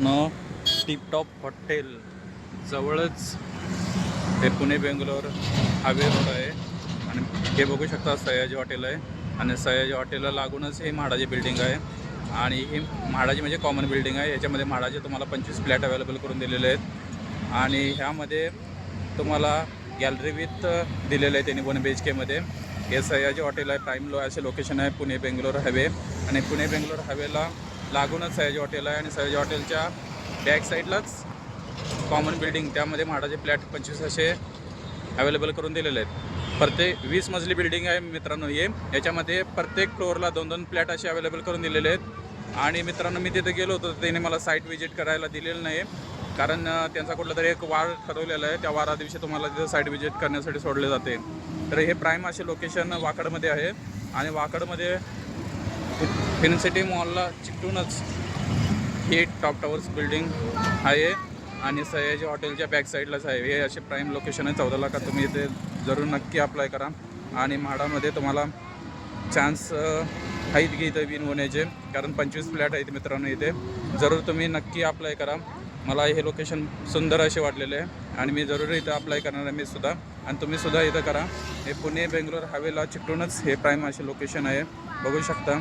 न tiptop hotel जवळच हे पुणे बेंगलोर हायवे रोड आहे आणि हे बघू शकता सयाजी हॉटेल आहे आणि सयाजी हॉटेलला लागूनच हे म्हाडाची बिल्डिंग आहे आणि ही म्हाडाची म्हणजे कॉमन बिल्डिंग आहे। याच्यामध्ये म्हाडाचे तुम्हाला 25 फ्लॅट अवेलेबल करून दिलेले आहेत आणि ह्यामध्ये तुम्हाला गॅलरी विथ दिलेलं आहे त्यांनी 1 BHK मध्ये। हे सयाजी हॉटेल आहे, प्राईम असे लोकेशन आहे पुणे बेंगलोर हायवे आणि पुणे बेंगलोर हायवेला लागूनच सयाजी हॉटेल आहे आणि सयाजी हॉटेलच्या बॅक साईडलाच कॉमन बिल्डिंग, त्यामध्ये म्हाडाचे फ्लॅट 25 असे अवेलेबल करून दिलेले आहेत। प्रत्येक 20 मजली बिल्डिंग आहे मित्रांनो हे। याच्यामध्ये प्रत्येक फ्लोअरला 2-2 फ्लॅट असे अवेलेबल करून दिलेले आहेत आणि मित्रांनो मी तिथे गेलो होतो, त्याने मला साईट व्हिजिट करायला दिलेलं नाही कारण त्यांचा कुठला तरी एक वार ठरवलेला आहे, त्या वारा दिवशी तुम्हाला तिथं साईट व्हिजिट करण्यासाठी सोडले जाते। तर हे प्राईम असे लोकेशन वाकडमध्ये आहे आणि वाकडमध्ये फिनसिटी मॉलला चिकटूनच ही टॉप टावर्स बिल्डिंग आहे आणि सयाजी हॉटेलच्या बॅक साईडलाच आहे। हे असे प्राईम लोकेशन आहे। 14 लाखात तुम्ही इथे जरूर नक्की अप्लाय करा आणि म्हाडामध्ये तुम्हाला चान्स आहेत की इथं विन होण्याचे, कारण 25 फ्लॅट आहेत मित्रांनो इथे। जरूर तुम्ही नक्की अप्लाय करा। मला हे लोकेशन सुंदर असे वाटलेले आहे आणि मी जरूर इथं अप्लाय करणार आहे मी सुद्धा आणि तुम्ही सुद्धा इथं करा। हे पुणे बेंगलोर हायवेला चिकटूनच हे प्राईम असे लोकेशन आहे, बघू शकता।